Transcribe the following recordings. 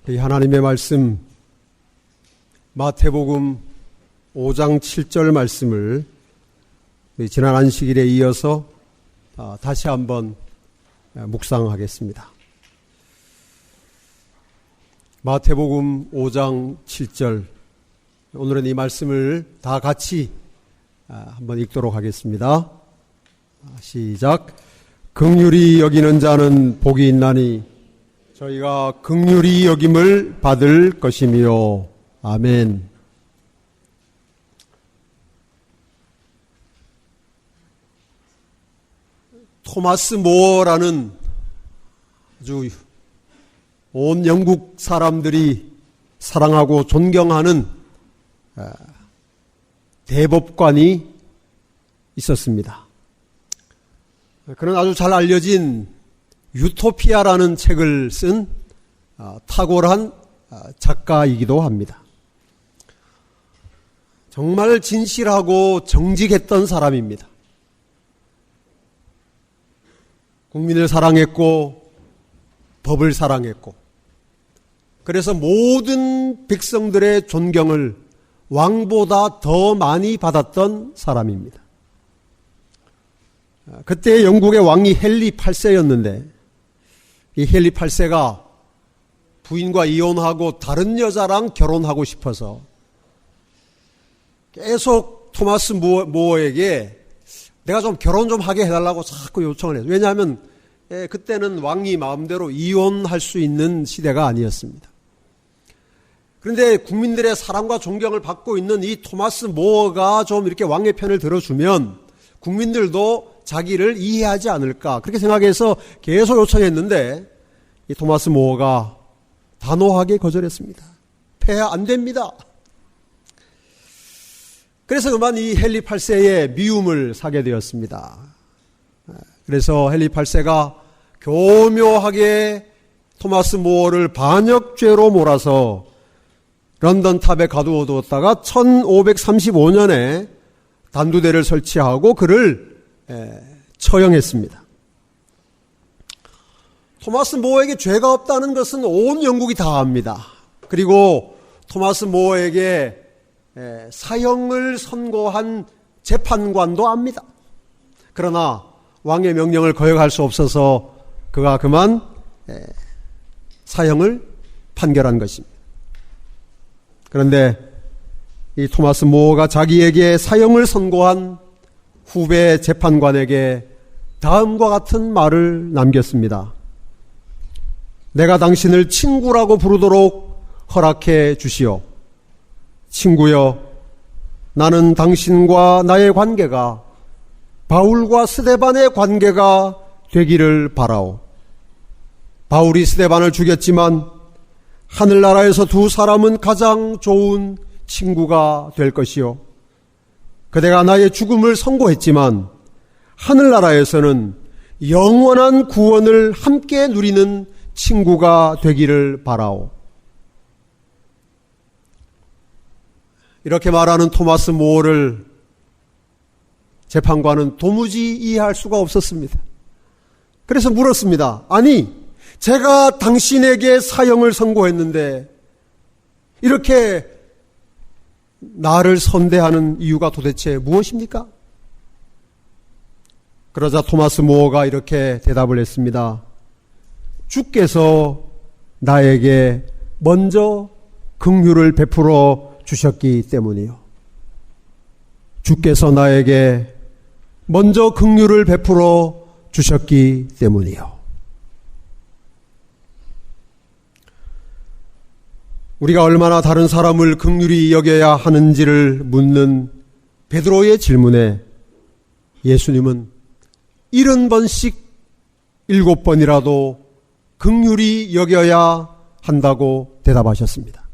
이 하나님의 말씀 마태복음 5장 7절 말씀을 지난 안식일에 이어서 다시 한번 묵상하겠습니다. 마태복음 5장 7절, 오늘은 이 말씀을 다 같이 한번 읽도록 하겠습니다. 시작. 긍휼히 여기는 자는 복이 있나니 저희가 긍휼히 여김을 받을 것이며. 아멘. 토마스 모어라는 아주 온 영국 사람들이 사랑하고 존경하는 대법관이 있었습니다. 그는 아주 잘 알려진 유토피아라는 책을 쓴 탁월한 작가이기도 합니다. 정말 진실하고 정직했던 사람입니다. 국민을 사랑했고 법을 사랑했고, 그래서 모든 백성들의 존경을 왕보다 더 많이 받았던 사람입니다. 그때 영국의 왕이 헨리 8세였는데 이 헨리 8세가 부인과 이혼하고 다른 여자랑 결혼하고 싶어서 계속 토마스 모어에게 내가 좀 결혼 좀 하게 해달라고 자꾸 요청을 해요. 왜냐하면 그때는 왕이 마음대로 이혼할 수 있는 시대가 아니었습니다. 그런데 국민들의 사랑과 존경을 받고 있는 이 토마스 모어가 좀 이렇게 왕의 편을 들어주면 국민들도 자기를 이해하지 않을까, 그렇게 생각해서 계속 요청했는데 이 토마스 모어가 단호하게 거절했습니다. 폐하 안 됩니다. 그래서 그만 이 헨리 8세의 미움을 사게 되었습니다. 그래서 헨리 8세가 교묘하게 토마스 모어를 반역죄로 몰아서 런던 탑에 가두어 두었다가 1535년에 단두대를 설치하고 그를 처형했습니다. 토마스 모어에게 죄가 없다는 것은 온 영국이 다 압니다. 그리고 토마스 모어에게 사형을 선고한 재판관도 압니다. 그러나 왕의 명령을 거역할 수 없어서 그가 그만 사형을 판결한 것입니다. 그런데 이 토마스 모어가 자기에게 사형을 선고한 후배 재판관에게 다음과 같은 말을 남겼습니다. 내가 당신을 친구라고 부르도록 허락해 주시오. 친구여, 나는 당신과 나의 관계가 바울과 스데반의 관계가 되기를 바라오. 바울이 스데반을 죽였지만 하늘나라에서 두 사람은 가장 좋은 친구가 될 것이요. 그대가 나의 죽음을 선고했지만 하늘나라에서는 영원한 구원을 함께 누리는 친구가 되기를 바라오. 이렇게 말하는 토마스 모어를 재판관은 도무지 이해할 수가 없었습니다. 그래서 물었습니다. 아니, 제가 당신에게 사형을 선고했는데 이렇게 나를 선대하는 이유가 도대체 무엇입니까? 그러자 토마스 모어가 이렇게 대답을 했습니다. 주께서 나에게 먼저 긍휼을 베풀어 주셨기 때문이요. 주께서 나에게 먼저 긍휼을 베풀어 주셨기 때문이요. 우리가 얼마나 다른 사람을 긍휼히 여겨야 하는지를 묻는 베드로의 질문에 예수님은 70번씩 7번이라도 긍휼히 여겨야 한다고 대답하셨습니다.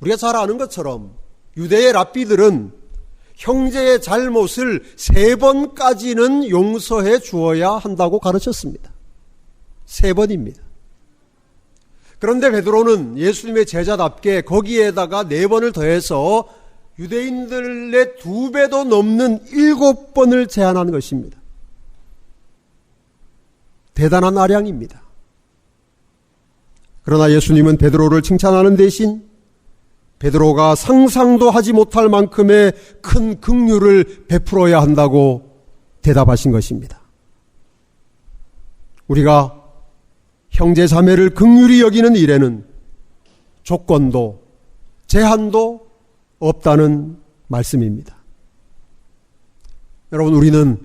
우리가 잘 아는 것처럼 유대의 랍비들은 형제의 잘못을 3번까지는 용서해 주어야 한다고 가르쳤습니다. 3번입니다. 그런데 베드로는 예수님의 제자답게 거기에다가 4번을 더해서 유대인들의 2배도 넘는 7번을 제안한 것입니다. 대단한 아량입니다. 그러나 예수님은 베드로를 칭찬하는 대신 베드로가 상상도 하지 못할 만큼의 큰 긍휼을 베풀어야 한다고 대답하신 것입니다. 우리가 형제 자매를 긍휼히 여기는 일에는 조건도 제한도 없다는 말씀입니다. 여러분, 우리는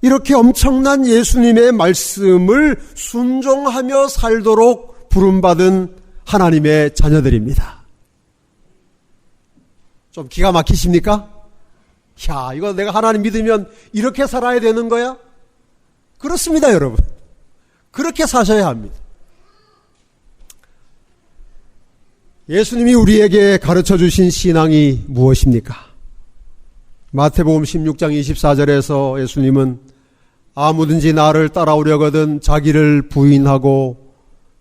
이렇게 엄청난 예수님의 말씀을 순종하며 살도록 부름받은 하나님의 자녀들입니다. 좀 기가 막히십니까? 야, 이거 내가 하나님 믿으면 이렇게 살아야 되는 거야? 그렇습니다, 여러분. 그렇게 사셔야 합니다. 예수님이 우리에게 가르쳐 주신 신앙이 무엇입니까? 마태복음 16장 24절에서 예수님은 아무든지 나를 따라오려거든 자기를 부인하고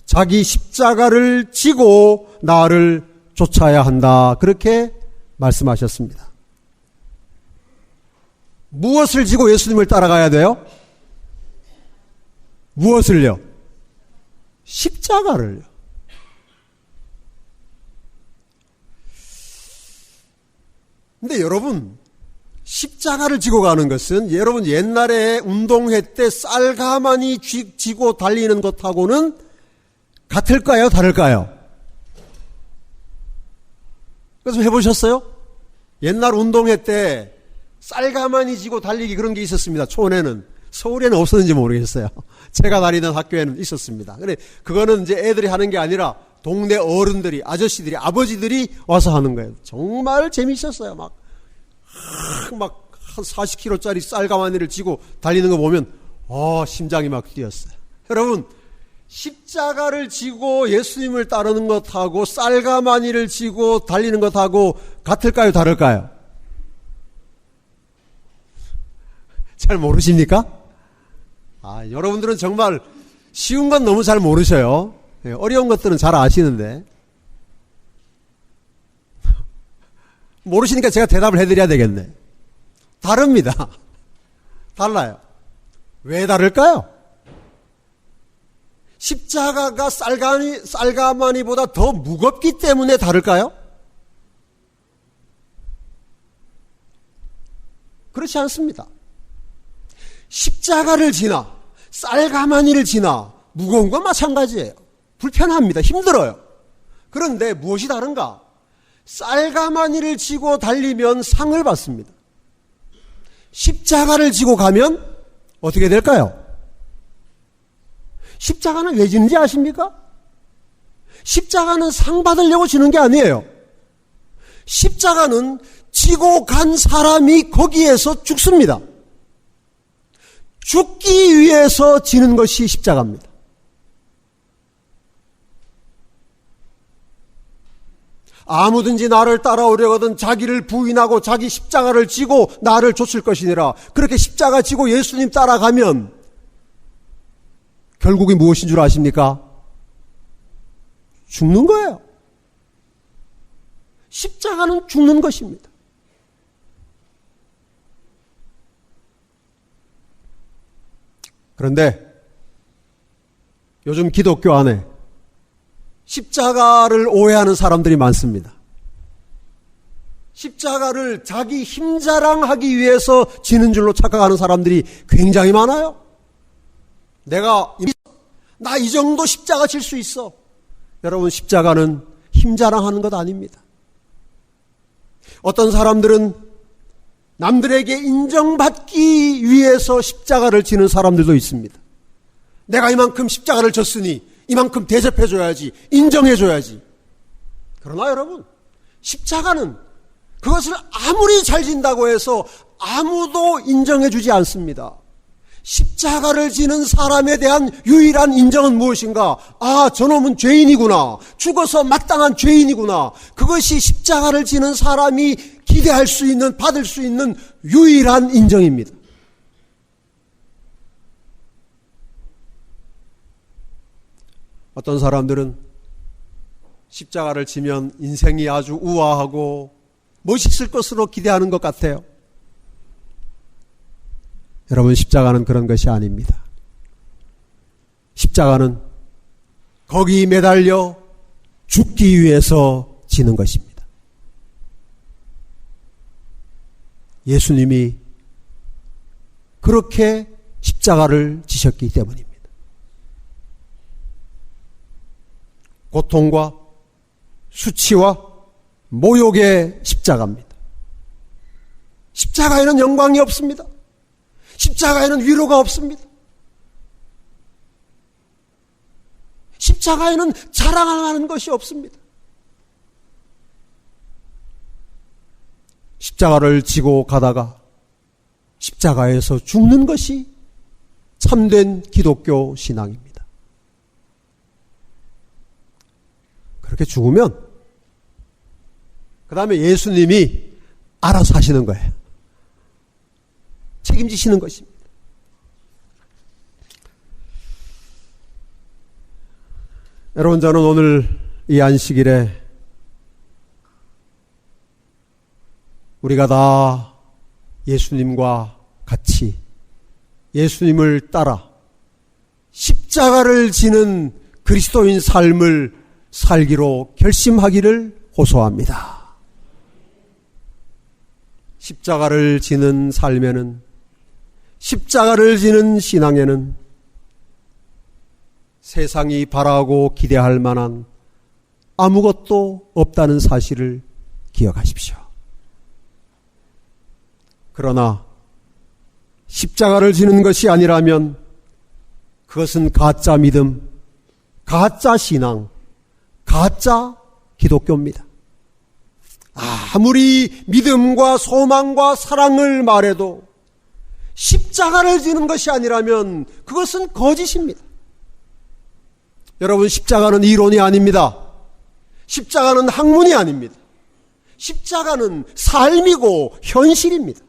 자기 십자가를 지고 나를 쫓아야 한다. 그렇게 말씀하셨습니다. 무엇을 지고 예수님을 따라가야 돼요? 무엇을요? 십자가를요. 근데 여러분, 십자가를 지고 가는 것은 여러분 옛날에 운동회 때 쌀 가마니 지고 달리는 것하고는 같을까요? 다를까요? 그래서 해보셨어요? 옛날 운동회 때 쌀 가마니 지고 달리기 그런 게 있었습니다. 초원에는. 서울에는 없었는지 모르겠어요. 제가 다니던 학교에는 있었습니다. 근데 그거는 이제 애들이 하는 게 아니라 동네 어른들이, 아저씨들이, 아버지들이 와서 하는 거예요. 정말 재미있었어요. 막 한 40kg짜리 쌀가마니를 지고 달리는 거 보면 심장이 막 뛰었어요. 여러분, 십자가를 지고 예수님을 따르는 것하고 쌀가마니를 지고 달리는 것하고 같을까요? 다를까요? 잘 모르십니까? 여러분들은 정말 쉬운 건 너무 잘 모르셔요. 어려운 것들은 잘 아시는데. 모르시니까 제가 대답을 해드려야 되겠네. 다릅니다. 달라요. 왜 다를까요? 십자가가 쌀가마니보다 더 무겁기 때문에 다를까요? 그렇지 않습니다. 십자가를 지나 쌀가마니를 지나 무거운 건 마찬가지예요. 불편합니다. 힘들어요. 그런데 무엇이 다른가? 쌀가마니를 지고 달리면 상을 받습니다. 십자가를 지고 가면 어떻게 될까요? 십자가는 왜 지는지 아십니까? 십자가는 상 받으려고 지는 게 아니에요. 십자가는 지고 간 사람이 거기에서 죽습니다. 죽기 위해서 지는 것이 십자가입니다. 아무든지 나를 따라오려거든 자기를 부인하고 자기 십자가를 지고 나를 쫓을 것이니라. 그렇게 십자가 지고 예수님 따라가면 결국이 무엇인 줄 아십니까? 죽는 거예요. 십자가는 죽는 것입니다. 그런데 요즘 기독교 안에 십자가를 오해하는 사람들이 많습니다. 십자가를 자기 힘자랑하기 위해서 지는 줄로 착각하는 사람들이 굉장히 많아요. 나 이 정도 십자가 질 수 있어. 여러분, 십자가는 힘자랑하는 것 아닙니다. 어떤 사람들은 남들에게 인정받기 위해서 십자가를 지는 사람들도 있습니다. 내가 이만큼 십자가를 졌으니 이만큼 대접해줘야지, 인정해줘야지. 그러나 여러분, 십자가는 그것을 아무리 잘 진다고 해서 아무도 인정해주지 않습니다. 십자가를 지는 사람에 대한 유일한 인정은 무엇인가? 저놈은 죄인이구나. 죽어서 마땅한 죄인이구나. 그것이 십자가를 지는 사람이 기대할 수 있는, 받을 수 있는 유일한 인정입니다. 어떤 사람들은 십자가를 지면 인생이 아주 우아하고 멋있을 것으로 기대하는 것 같아요. 여러분, 십자가는 그런 것이 아닙니다. 십자가는 거기 매달려 죽기 위해서 지는 것입니다. 예수님이 그렇게 십자가를 지셨기 때문입니다. 고통과 수치와 모욕의 십자가입니다. 십자가에는 영광이 없습니다. 십자가에는 위로가 없습니다. 십자가에는 자랑하는 것이 없습니다. 십자가를 지고 가다가 십자가에서 죽는 것이 참된 기독교 신앙입니다. 그렇게 죽으면 그 다음에 예수님이 알아서 하시는 거예요. 책임지시는 것입니다. 여러분, 저는 오늘 이 안식일에 우리가 다 예수님과 같이 예수님을 따라 십자가를 지는 그리스도인 삶을 살기로 결심하기를 호소합니다. 십자가를 지는 삶에는, 십자가를 지는 신앙에는 세상이 바라고 기대할 만한 아무것도 없다는 사실을 기억하십시오. 그러나 십자가를 지는 것이 아니라면 그것은 가짜 믿음, 가짜 신앙, 가짜 기독교입니다. 아무리 믿음과 소망과 사랑을 말해도 십자가를 지는 것이 아니라면 그것은 거짓입니다. 여러분, 십자가는 이론이 아닙니다. 십자가는 학문이 아닙니다. 십자가는 삶이고 현실입니다.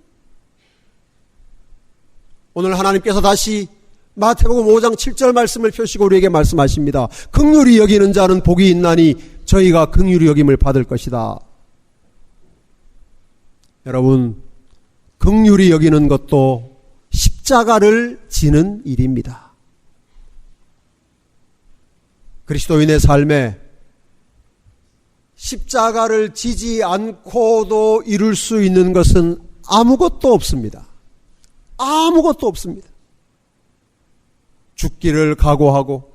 오늘 하나님께서 다시 마태복음 5장 7절 말씀을 펴시고 우리에게 말씀하십니다. 긍휼히 여기는 자는 복이 있나니 저희가 긍휼히 여김을 받을 것이다. 여러분, 긍휼히 여기는 것도 십자가를 지는 일입니다. 그리스도인의 삶에 십자가를 지지 않고도 이룰 수 있는 것은 아무것도 없습니다. 아무것도 없습니다. 죽기를 각오하고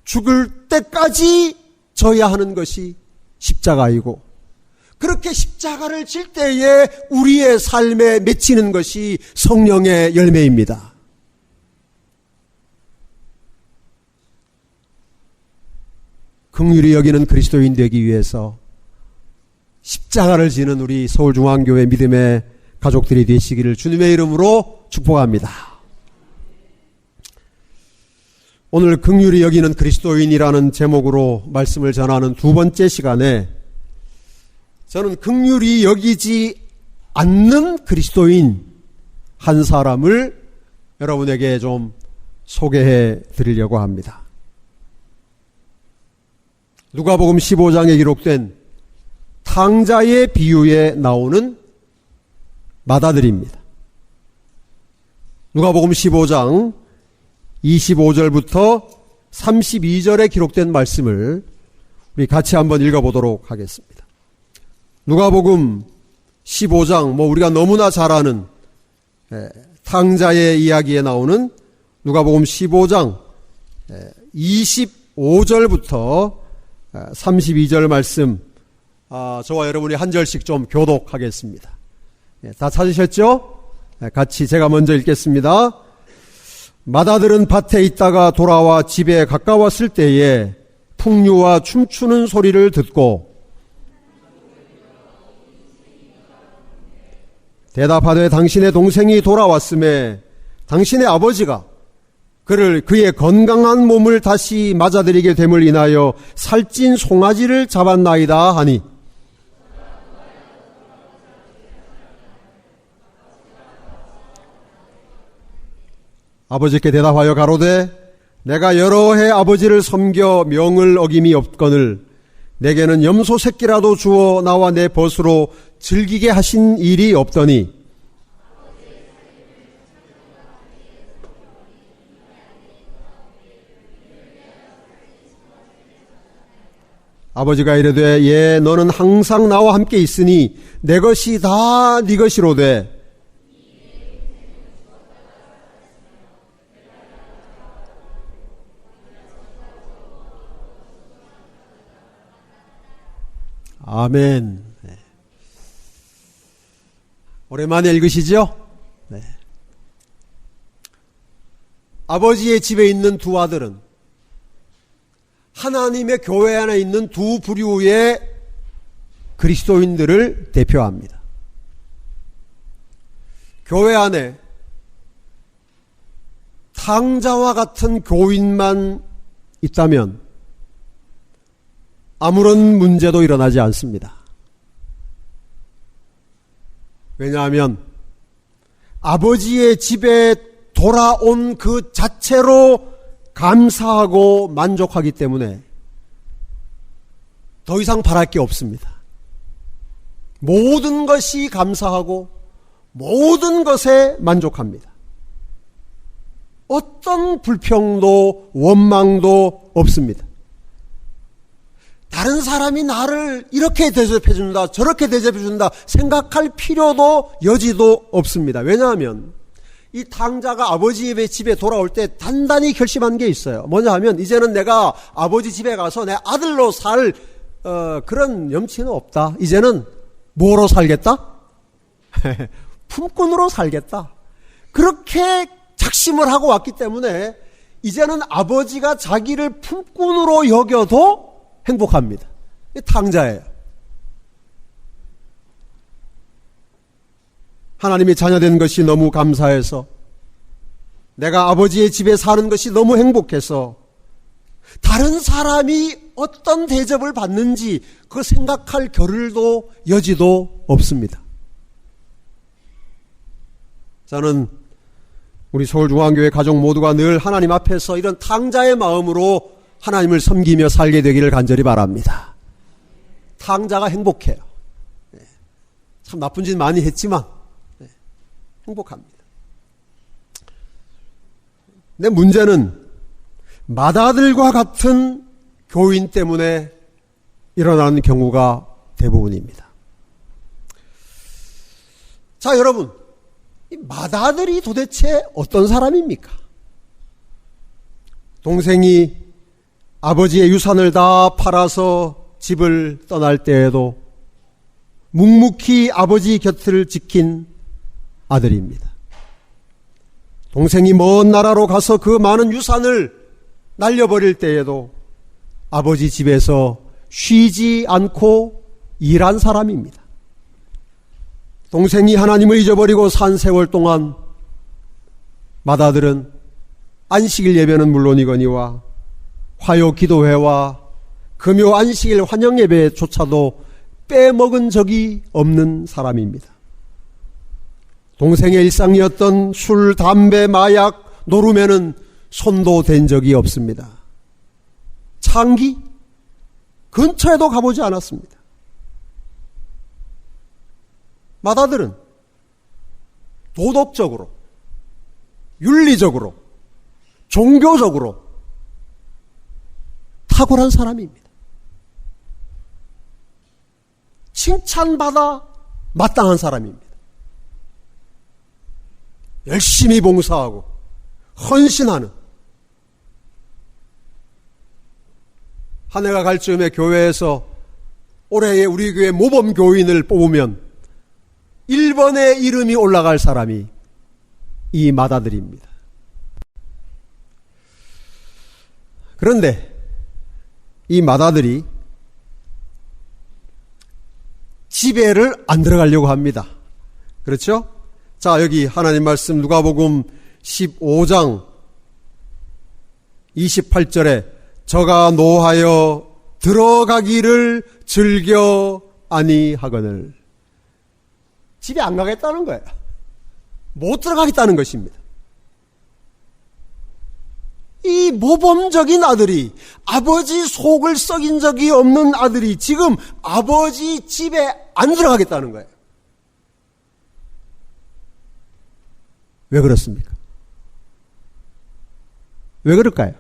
죽을 때까지 져야 하는 것이 십자가이고, 그렇게 십자가를 질 때에 우리의 삶에 맺히는 것이 성령의 열매입니다. 긍휼히 여기는 그리스도인 되기 위해서 십자가를 지는 우리 서울중앙교회 믿음의 가족들이 되시기를 주님의 이름으로 축복합니다. 오늘 긍휼히 여기는 그리스도인이라는 제목으로 말씀을 전하는 두 번째 시간에 저는 긍휼히 여기지 않는 그리스도인 한 사람을 여러분에게 좀 소개해 드리려고 합니다. 누가복음 15장에 기록된 탕자의 비유에 나오는 마다들입니다. 누가복음 15장 25절부터 32절에 기록된 말씀을 우리 같이 한번 읽어보도록 하겠습니다. 누가복음 15장, 우리가 너무나 잘 아는 탕자의 이야기에 나오는 누가복음 15장 25절부터 32절 말씀, 저와 여러분이 한 절씩 좀 교독하겠습니다. 다 찾으셨죠? 같이 제가 먼저 읽겠습니다. 마다들은 밭에 있다가 돌아와 집에 가까웠을 때에 풍류와 춤추는 소리를 듣고 대답하되 당신의 동생이 돌아왔음에 당신의 아버지가 그의 건강한 몸을 다시 맞아들이게 됨을 인하여 살찐 송아지를 잡았나이다 하니, 아버지께 대답하여 가로되 내가 여러 해 아버지를 섬겨 명을 어김이 없거늘 내게는 염소 새끼라도 주어 나와 내 벗으로 즐기게 하신 일이 없더니, 아버지가 이르되 예 너는 항상 나와 함께 있으니 내 것이 다 네 것이로되 아멘. 네. 오랜만에 읽으시죠? 네. 아버지의 집에 있는 두 아들은 하나님의 교회 안에 있는 두 부류의 그리스도인들을 대표합니다. 교회 안에 탕자와 같은 교인만 있다면 아무런 문제도 일어나지 않습니다. 왜냐하면 아버지의 집에 돌아온 그 자체로 감사하고 만족하기 때문에 더 이상 바랄 게 없습니다. 모든 것이 감사하고 모든 것에 만족합니다. 어떤 불평도 원망도 없습니다. 다른 사람이 나를 이렇게 대접해준다 저렇게 대접해준다 생각할 필요도 여지도 없습니다. 왜냐하면 이 탕자가 아버지의 집에 돌아올 때 단단히 결심한 게 있어요. 뭐냐 하면 이제는 내가 아버지 집에 가서 내 아들로 살 그런 염치는 없다. 이제는 뭐로 살겠다? 품꾼으로 살겠다. 그렇게 작심을 하고 왔기 때문에 이제는 아버지가 자기를 품꾼으로 여겨도 행복합니다. 탕자예요. 하나님의 자녀된 것이 너무 감사해서 내가 아버지의 집에 사는 것이 너무 행복해서 다른 사람이 어떤 대접을 받는지 그 생각할 겨를도 여지도 없습니다. 저는 우리 서울중앙교회 가족 모두가 늘 하나님 앞에서 이런 탕자의 마음으로 하나님을 섬기며 살게 되기를 간절히 바랍니다. 탕자가 행복해요. 참 나쁜 짓 많이 했지만 행복합니다. 근데 문제는 맏아들과 같은 교인 때문에 일어나는 경우가 대부분입니다. 자, 여러분, 이 맏아들이 도대체 어떤 사람입니까? 동생이 아버지의 유산을 다 팔아서 집을 떠날 때에도 묵묵히 아버지 곁을 지킨 아들입니다. 동생이 먼 나라로 가서 그 많은 유산을 날려버릴 때에도 아버지 집에서 쉬지 않고 일한 사람입니다. 동생이 하나님을 잊어버리고 산 세월 동안 맏아들은 안식일 예배는 물론이거니와 화요 기도회와 금요 안식일 환영 예배조차도 빼먹은 적이 없는 사람입니다. 동생의 일상이었던 술, 담배, 마약, 노름에는 손도 댄 적이 없습니다. 창기? 근처에도 가보지 않았습니다. 맏아들은 도덕적으로, 윤리적으로, 종교적으로 탁월한 사람입니다. 칭찬받아 마땅한 사람입니다. 열심히 봉사하고 헌신하는, 한 해가 갈 즈음에 교회에서 올해의 우리 교회 모범 교인을 뽑으면 1번에 이름이 올라갈 사람이 이 맏아들입니다. 그런데 이 맏아들이 집에를 안 들어가려고 합니다. 그렇죠? 자, 여기 하나님 말씀 누가복음 15장 28절에 저가 노하여 들어가기를 즐겨 아니하거늘. 집에 안 가겠다는 거예요. 못 들어가겠다는 것입니다. 이 모범적인 아들이, 아버지 속을 썩인 적이 없는 아들이 지금 아버지 집에 안 들어가겠다는 거예요. 왜 그렇습니까? 왜 그럴까요?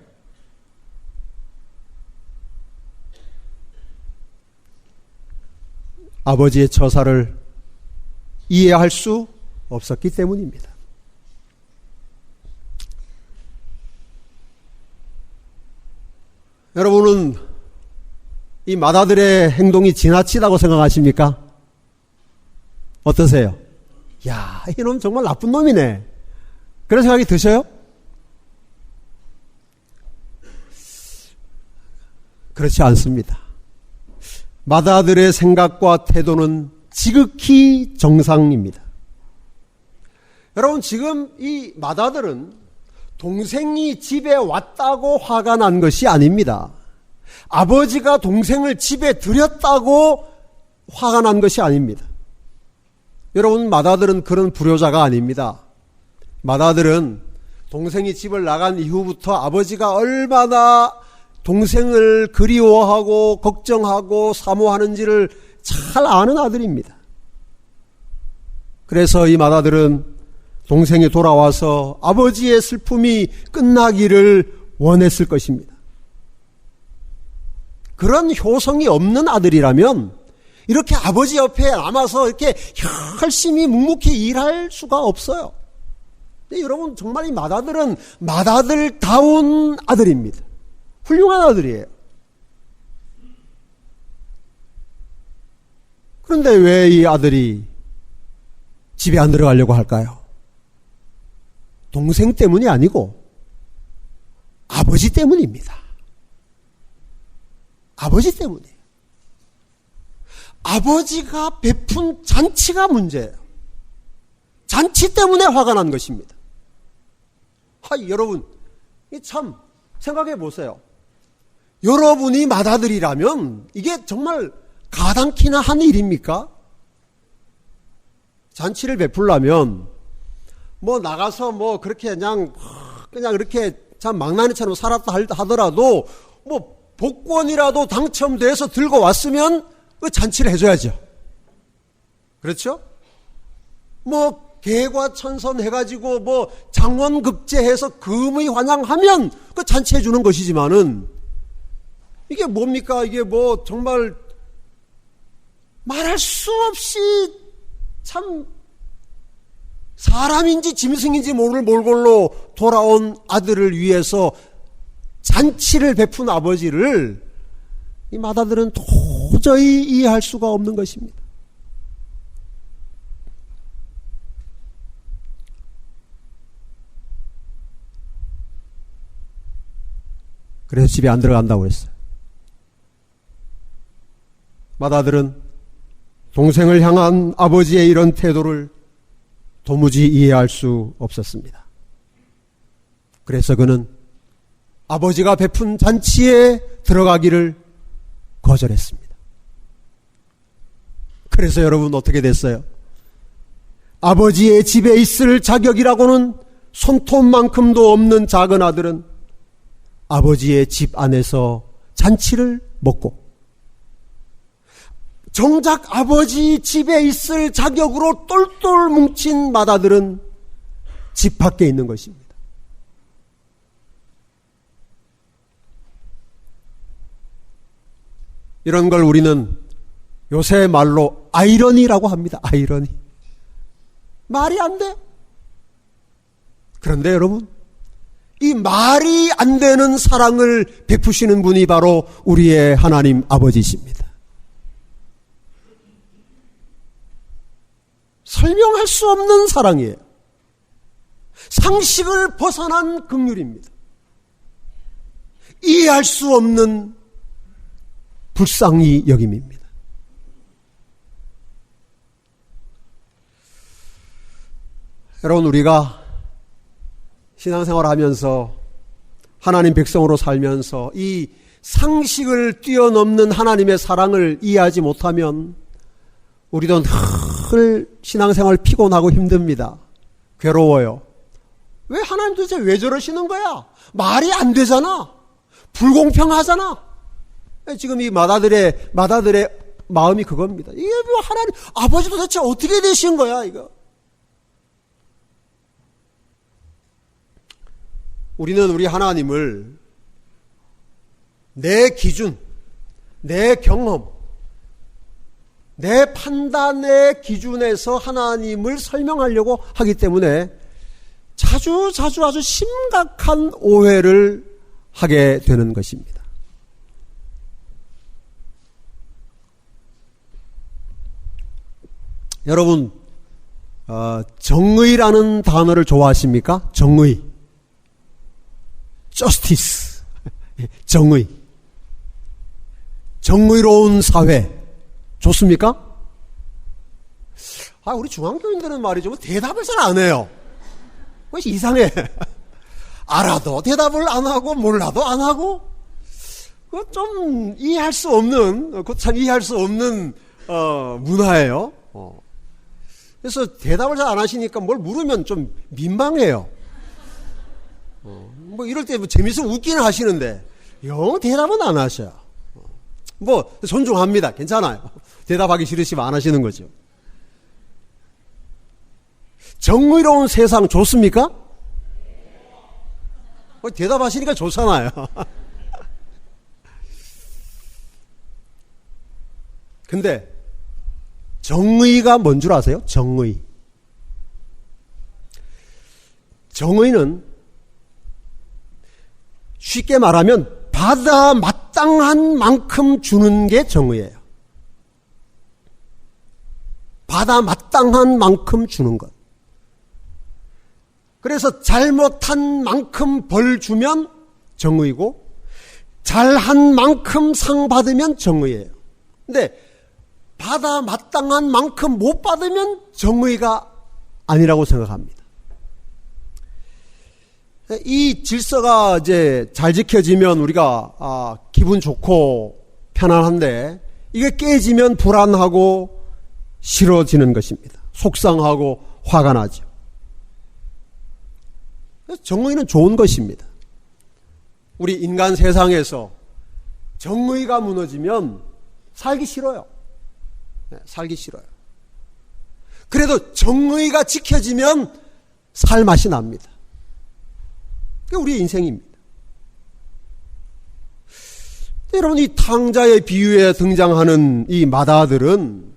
아버지의 처사를 이해할 수 없었기 때문입니다. 여러분은 이 맏아들의 행동이 지나치다고 생각하십니까? 어떠세요? 야, 이놈 정말 나쁜 놈이네. 그런 생각이 드셔요? 그렇지 않습니다. 맏아들의 생각과 태도는 지극히 정상입니다. 여러분, 지금 이 맏아들은 동생이 집에 왔다고 화가 난 것이 아닙니다. 아버지가 동생을 집에 들였다고 화가 난 것이 아닙니다. 여러분, 맏아들은 그런 불효자가 아닙니다. 맏아들은 동생이 집을 나간 이후부터 아버지가 얼마나 동생을 그리워하고 걱정하고 사모하는지를 잘 아는 아들입니다. 그래서 이 맏아들은 동생이 돌아와서 아버지의 슬픔이 끝나기를 원했을 것입니다. 그런 효성이 없는 아들이라면 이렇게 아버지 옆에 남아서 이렇게 열심히 묵묵히 일할 수가 없어요. 근데 여러분, 정말 이 맏아들은 맏아들다운 아들입니다. 훌륭한 아들이에요. 그런데 왜 이 아들이 집에 안 들어가려고 할까요? 동생 때문이 아니고 아버지 때문입니다. 아버지 때문이에요. 아버지가 베푼 잔치가 문제예요. 잔치 때문에 화가 난 것입니다. 여러분, 참 생각해 보세요. 여러분이 맏아들이라면 이게 정말 가당키나 한 일입니까? 잔치를 베풀려면 뭐 나가서 뭐 그렇게 그냥 이렇게 참 망나니처럼 살았다 하더라도 뭐 복권이라도 당첨돼서 들고 왔으면 그 잔치를 해줘야죠. 그렇죠? 뭐 개과천선 해가지고 뭐 장원급제해서 금의 환영하면 그 잔치해 주는 것이지만은 이게 뭡니까? 이게 뭐 정말 말할 수 없이 참 사람인지 짐승인지 모를 몰골로 돌아온 아들을 위해서 잔치를 베푼 아버지를 이 맏아들은 도저히 이해할 수가 없는 것입니다. 그래서 집에 안 들어간다고 했어요. 맏아들은 동생을 향한 아버지의 이런 태도를 도무지 이해할 수 없었습니다. 그래서 그는 아버지가 베푼 잔치에 들어가기를 거절했습니다. 그래서 여러분 어떻게 됐어요? 아버지의 집에 있을 자격이라고는 손톱만큼도 없는 작은 아들은 아버지의 집 안에서 잔치를 먹고 정작 아버지 집에 있을 자격으로 똘똘 뭉친 맏아들은 집 밖에 있는 것입니다. 이런 걸 우리는 요새 말로 아이러니라고 합니다. 아이러니. 말이 안 돼. 그런데 여러분, 이 말이 안 되는 사랑을 베푸시는 분이 바로 우리의 하나님 아버지십니다. 설명할 수 없는 사랑이에요. 상식을 벗어난 긍휼입니다. 이해할 수 없는 불쌍히 여김입니다. 여러분, 우리가 신앙생활을 하면서 하나님 백성으로 살면서 이 상식을 뛰어넘는 하나님의 사랑을 이해하지 못하면 우리도 늘 신앙생활 피곤하고 힘듭니다. 괴로워요. 왜 하나님 도대체 왜 저러시는 거야? 말이 안 되잖아. 불공평하잖아. 지금 이 맏아들의 마음이 그겁니다. 이게 뭐 하나님 아버지 도대체 어떻게 되신 거야 이거? 우리는 우리 하나님을 내 기준, 내 경험, 내 판단의 기준에서 하나님을 설명하려고 하기 때문에 자주 아주 심각한 오해를 하게 되는 것입니다. 여러분, 정의라는 단어를 좋아하십니까? 정의. justice. 정의. 정의로운 사회. 좋습니까? 우리 중앙교인들은 말이죠. 대답을 잘 안 해요. 그것이 이상해. 알아도 대답을 안 하고, 몰라도 안 하고, 그거 좀 이해할 수 없는, 그거 참 이해할 수 없는, 문화예요. 그래서 대답을 잘 안 하시니까 뭘 물으면 좀 민망해요. 뭐 이럴 때 뭐 재밌으면 웃기는 하시는데, 영 대답은 안 하셔요. 뭐, 존중합니다. 괜찮아요. 대답하기 싫으시면 안 하시는 거죠. 정의로운 세상 좋습니까? 대답하시니까 좋잖아요. 근데 정의가 뭔 줄 아세요? 정의. 정의는 쉽게 말하면 받아 마땅한 만큼 주는 게 정의예요. 받아 마땅한 만큼 주는 것. 그래서 잘못한 만큼 벌 주면 정의고, 잘한 만큼 상 받으면 정의예요. 근데 받아 마땅한 만큼 못 받으면 정의가 아니라고 생각합니다. 이 질서가 이제 잘 지켜지면 우리가 기분 좋고 편안한데, 이게 깨지면 불안하고 싫어지는 것입니다. 속상하고 화가 나죠. 정의는 좋은 것입니다. 우리 인간 세상에서 정의가 무너지면 살기 싫어요. 살기 싫어요. 그래도 정의가 지켜지면 살 맛이 납니다. 그게 우리의 인생입니다. 여러분, 이 탕자의 비유에 등장하는 이 마다들은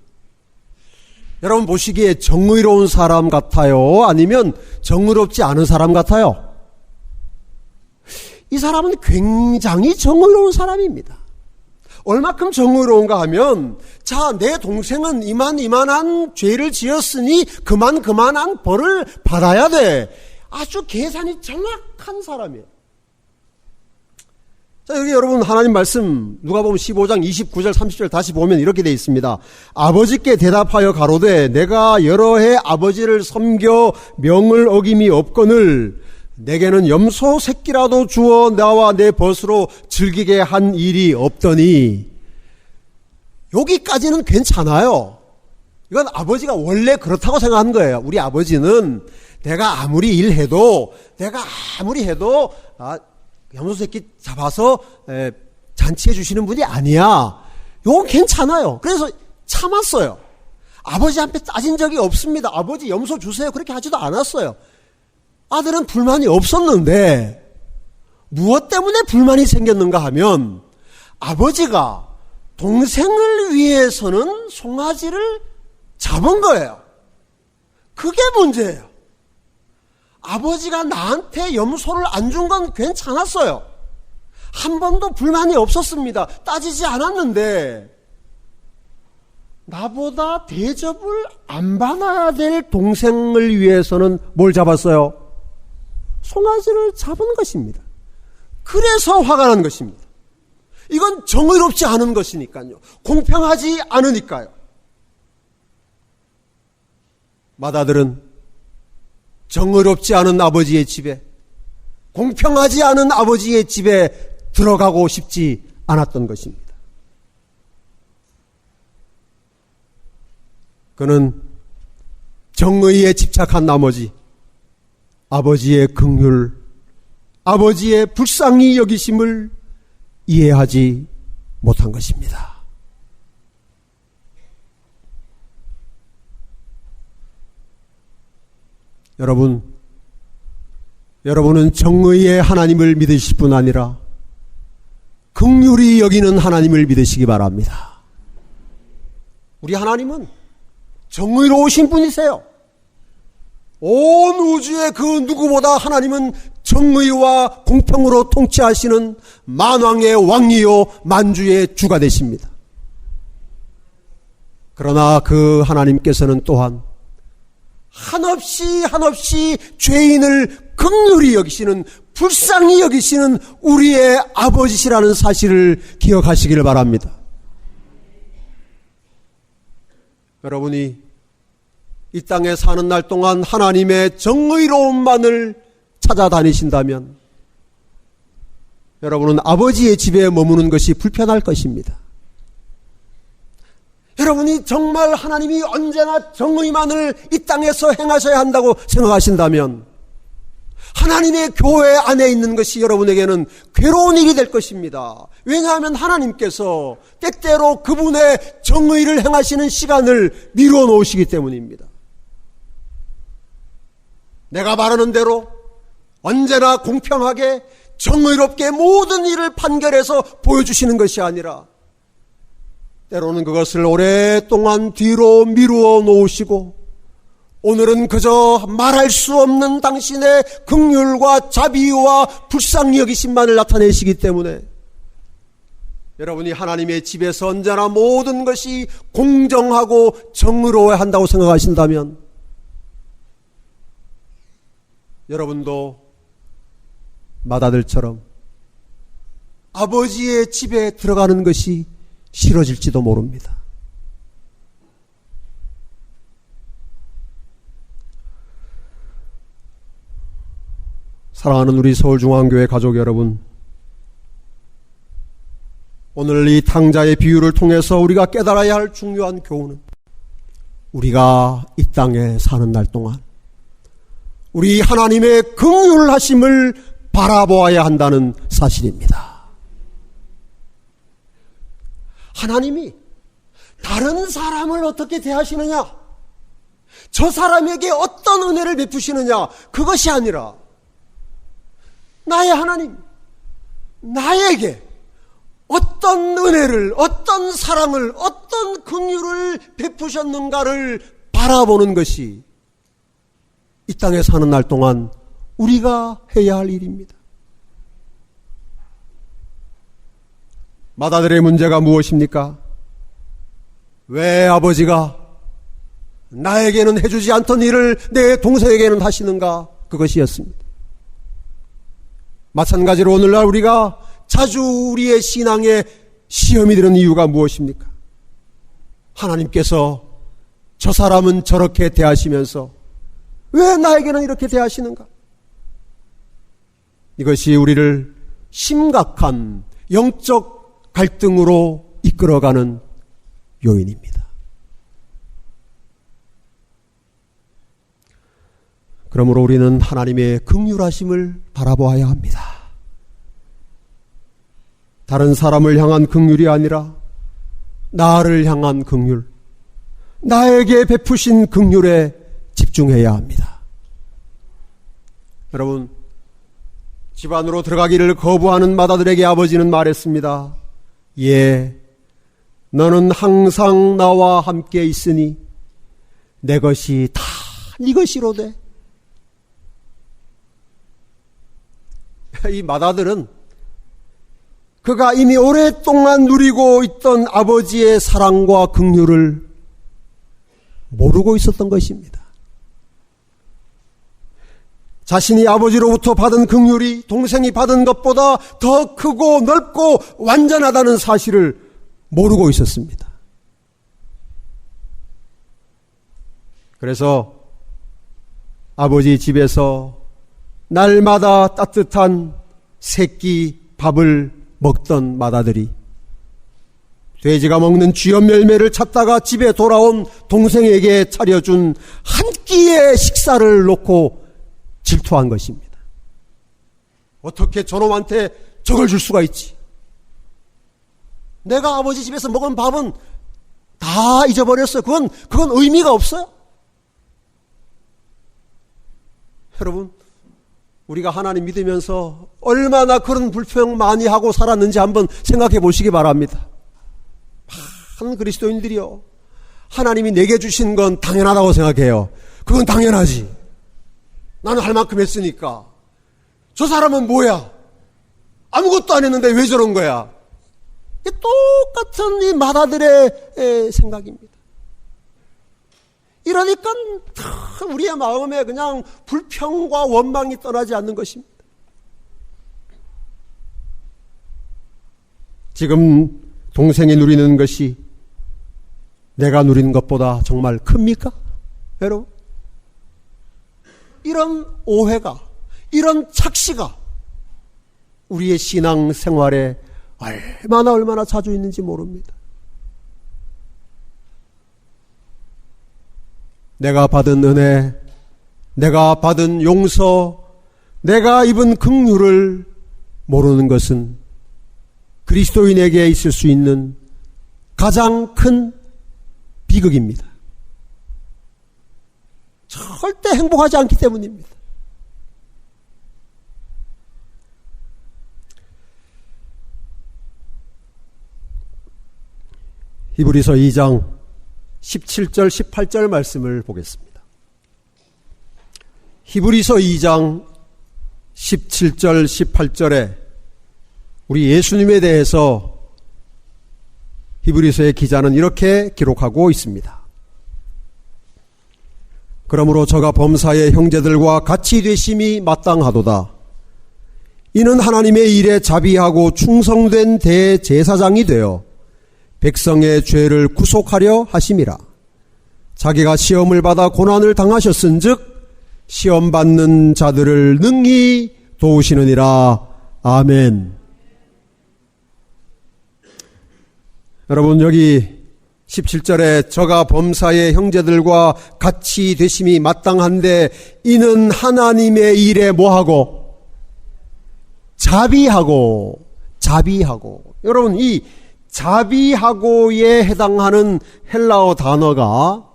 여러분 보시기에 정의로운 사람 같아요? 아니면 정의롭지 않은 사람 같아요? 이 사람은 굉장히 정의로운 사람입니다. 얼마큼 정의로운가 하면, 자, 내 동생은 이만한 죄를 지었으니 그만한 벌을 받아야 돼. 아주 계산이 정확한 사람이에요. 자, 여기 여러분 하나님 말씀 누가복음 15장 29절 30절 다시 보면 이렇게 되어 있습니다. 아버지께 대답하여 가로되 내가 여러 해 아버지를 섬겨 명을 어김이 없거늘 내게는 염소 새끼라도 주어 나와 내 벗으로 즐기게 한 일이 없더니. 여기까지는 괜찮아요. 이건 아버지가 원래 그렇다고 생각한 거예요. 우리 아버지는 내가 아무리 일해도 염소 새끼 잡아서 잔치해 주시는 분이 아니야. 이건 괜찮아요. 그래서 참았어요. 아버지한테 따진 적이 없습니다. 아버지 염소 주세요. 그렇게 하지도 않았어요. 아들은 불만이 없었는데 무엇 때문에 불만이 생겼는가 하면, 아버지가 동생을 위해서는 송아지를 잡은 거예요. 그게 문제예요. 아버지가 나한테 염소를 안 준 건 괜찮았어요. 한 번도 불만이 없었습니다. 따지지 않았는데, 나보다 대접을 안 받아야 될 동생을 위해서는 뭘 잡았어요? 송아지를 잡은 것입니다. 그래서 화가 난 것입니다. 이건 정의롭지 않은 것이니까요. 공평하지 않으니까요. 마다들은 정의롭지 않은 아버지의 집에, 공평하지 않은 아버지의 집에 들어가고 싶지 않았던 것입니다. 그는 정의에 집착한 나머지 아버지의 긍휼, 아버지의 불쌍히 여기심을 이해하지 못한 것입니다. 여러분은 정의의 하나님을 믿으실 뿐 아니라 긍휼히 여기는 하나님을 믿으시기 바랍니다. 우리 하나님은 정의로우신 분이세요. 온 우주의 그 누구보다 하나님은 정의와 공평으로 통치하시는 만왕의 왕이요 만주의 주가 되십니다. 그러나 그 하나님께서는 또한 한없이 죄인을 긍휼히 여기시는, 불쌍히 여기시는 우리의 아버지시라는 사실을 기억하시기를 바랍니다. 여러분이 이 땅에 사는 날 동안 하나님의 정의로움만을 찾아다니신다면 여러분은 아버지의 집에 머무는 것이 불편할 것입니다. 여러분이 정말 하나님이 언제나 정의만을 이 땅에서 행하셔야 한다고 생각하신다면 하나님의 교회 안에 있는 것이 여러분에게는 괴로운 일이 될 것입니다. 왜냐하면 하나님께서 때때로 그분의 정의를 행하시는 시간을 미루어 놓으시기 때문입니다. 내가 말하는 대로 언제나 공평하게 정의롭게 모든 일을 판결해서 보여주시는 것이 아니라 때로는 그것을 오랫동안 뒤로 미루어 놓으시고 오늘은 그저 말할 수 없는 당신의 긍휼과 자비와 불쌍히 여기심만을 나타내시기 때문에 여러분이 하나님의 집에서 언제나 모든 것이 공정하고 정의로워야 한다고 생각하신다면 여러분도 마다들처럼 아버지의 집에 들어가는 것이 싫어질지도 모릅니다. 사랑하는 우리 서울중앙교회 가족 여러분, 오늘 이 탕자의 비유를 통해서 우리가 깨달아야 할 중요한 교훈은 우리가 이 땅에 사는 날 동안 우리 하나님의 긍휼하심을 바라보아야 한다는 사실입니다. 하나님이 다른 사람을 어떻게 대하시느냐, 저 사람에게 어떤 은혜를 베푸시느냐, 그것이 아니라 나의 하나님, 나에게 어떤 은혜를, 어떤 사랑을, 어떤 긍휼을 베푸셨는가를 바라보는 것이 이 땅에 사는 날 동안 우리가 해야 할 일입니다. 마다들의 문제가 무엇입니까? 왜 아버지가 나에게는 해주지 않던 일을 내 동생에게는 하시는가? 그것이었습니다. 마찬가지로 오늘날 우리가 자주 우리의 신앙에 시험이 되는 이유가 무엇입니까? 하나님께서 저 사람은 저렇게 대하시면서 왜 나에게는 이렇게 대하시는가? 이것이 우리를 심각한 영적 갈등으로 이끌어가는 요인입니다. 그러므로 우리는 하나님의 긍휼하심을 바라보아야 합니다. 다른 사람을 향한 긍휼이 아니라 나를 향한 긍휼, 나에게 베푸신 긍휼에 집중해야 합니다. 여러분, 집 안으로 들어가기를 거부하는 마다들에게 아버지는 말했습니다. 예, 너는 항상 나와 함께 있으니 내 것이 다 네 것이로되. 이 마다들은 그가 이미 오랫동안 누리고 있던 아버지의 사랑과 긍휼을 모르고 있었던 것입니다. 자신이 아버지로부터 받은 긍휼이 동생이 받은 것보다 더 크고 넓고 완전하다는 사실을 모르고 있었습니다. 그래서 아버지 집에서 날마다 따뜻한 새끼 밥을 먹던 마다들이 돼지가 먹는 쥐염 열매를 찾다가 집에 돌아온 동생에게 차려준 한 끼의 식사를 놓고 질투한 것입니다. 어떻게 저놈한테 저걸 줄 수가 있지? 내가 아버지 집에서 먹은 밥은 다 잊어버렸어요. 그건 의미가 없어요. 여러분, 우리가 하나님 믿으면서 얼마나 그런 불평 많이 하고 살았는지 한번 생각해 보시기 바랍니다. 많은 그리스도인들이요, 하나님이 내게 주신 건 당연하다고 생각해요. 그건 당연하지. 나는 할 만큼 했으니까. 저 사람은 뭐야? 아무것도 안 했는데 왜 저런 거야? 똑같은 이 마다들의 생각입니다. 이러니까 우리의 마음에 그냥 불평과 원망이 떠나지 않는 것입니다. 지금 동생이 누리는 것이 내가 누리는 것보다 정말 큽니까? 여러분, 이런 오해가, 이런 착시가 우리의 신앙 생활에 얼마나 자주 있는지 모릅니다. 내가 받은 은혜, 내가 받은 용서, 내가 입은 긍휼을 모르는 것은 그리스도인에게 있을 수 있는 가장 큰 비극입니다. 절대 행복하지 않기 때문입니다. 히브리서 2장 17절 18절 말씀을 보겠습니다. 히브리서 2장 17절 18절에 우리 예수님에 대해서 히브리서의 기자는 이렇게 기록하고 있습니다. 그러므로 저가 범사의 형제들과 같이 되심이 마땅하도다. 이는 하나님의 일에 자비하고 충성된 대제사장이 되어 백성의 죄를 구속하려 하심이라. 자기가 시험을 받아 고난을 당하셨은즉 시험 받는 자들을 능히 도우시느니라. 아멘. 여러분, 여기 17절에 저가 범사의 형제들과 같이 되심이 마땅한데 이는 하나님의 일에 뭐하고? 자비하고. 여러분, 이 자비하고에 해당하는 헬라어 단어가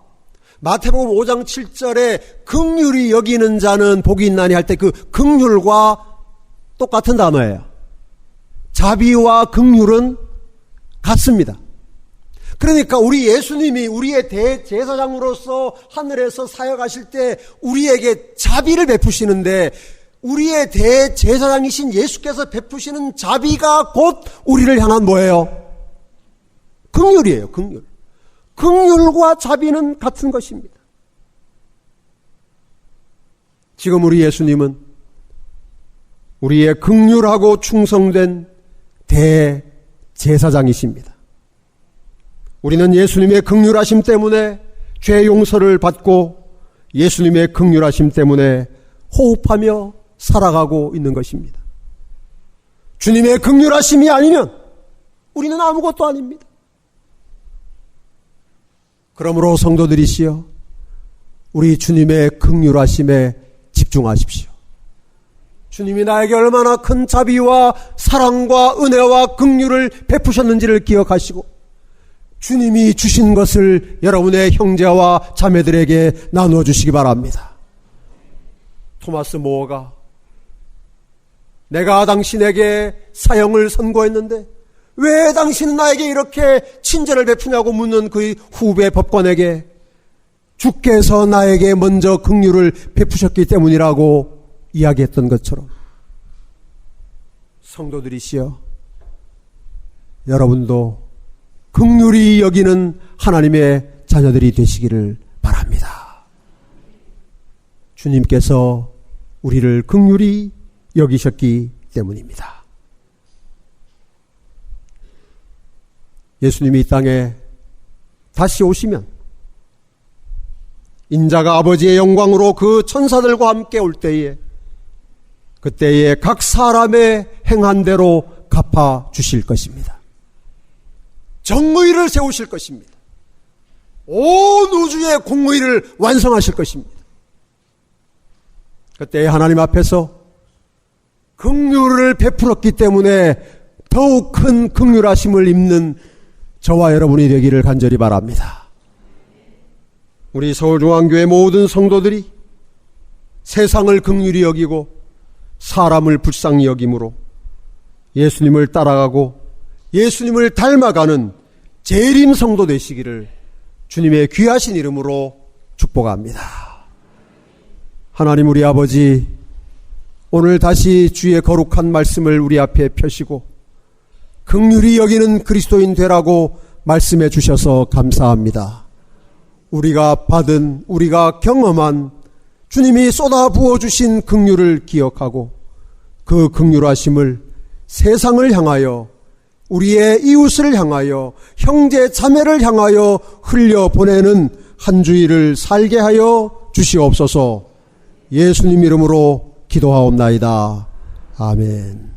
마태복음 5장 7절에 긍휼히 여기는 자는 복이 있나니 할 때 그 긍휼과 똑같은 단어예요. 자비와 긍휼은 같습니다. 그러니까 우리 예수님이 우리의 대제사장으로서 하늘에서 사역하실 때 우리에게 자비를 베푸시는데 우리의 대제사장이신 예수께서 베푸시는 자비가 곧 우리를 향한 뭐예요? 긍휼이에요. 긍휼과 자비는 같은 것입니다. 지금 우리 예수님은 우리의 긍휼하고 충성된 대제사장이십니다. 우리는 예수님의 긍휼하심 때문에 죄 용서를 받고 예수님의 긍휼하심 때문에 호흡하며 살아가고 있는 것입니다. 주님의 긍휼하심이 아니면 우리는 아무것도 아닙니다. 그러므로 성도들이시여, 우리 주님의 긍휼하심에 집중하십시오. 주님이 나에게 얼마나 큰 자비와 사랑과 은혜와 긍휼을 베푸셨는지를 기억하시고 주님이 주신 것을 여러분의 형제와 자매들에게 나누어 주시기 바랍니다. 토마스 모어가 내가 당신에게 사형을 선고했는데 왜 당신은 나에게 이렇게 친절을 베푸냐고 묻는 그의 후배 법관에게 주께서 나에게 먼저 긍휼을 베푸셨기 때문이라고 이야기했던 것처럼 성도들이시여, 여러분도 긍휼히 여기는 하나님의 자녀들이 되시기를 바랍니다. 주님께서 우리를 긍휼히 여기셨기 때문입니다. 예수님이 이 땅에 다시 오시면 인자가 아버지의 영광으로 그 천사들과 함께 올 때에 그때에 각 사람의 행한 대로 갚아 주실 것입니다. 정의를 세우실 것입니다. 온 우주의 공의를 완성하실 것입니다. 그때 하나님 앞에서 긍휼을 베풀었기 때문에 더욱 큰 긍휼하심을 입는 저와 여러분이 되기를 간절히 바랍니다. 우리 서울중앙교회 모든 성도들이 세상을 긍휼히 여기고 사람을 불쌍히 여김으로 예수님을 따라가고 예수님을 닮아가는 재림 성도 되시기를 주님의 귀하신 이름으로 축복합니다. 하나님 우리 아버지, 오늘 다시 주의 거룩한 말씀을 우리 앞에 펴시고 긍휼히 여기는 그리스도인 되라고 말씀해 주셔서 감사합니다. 우리가 받은, 우리가 경험한 주님이 쏟아 부어주신 긍휼을 기억하고 그 긍휼하심을 세상을 향하여, 우리의 이웃을 향하여, 형제 자매를 향하여 흘려보내는 한 주일을 살게 하여 주시옵소서. 예수님 이름으로 기도하옵나이다. 아멘.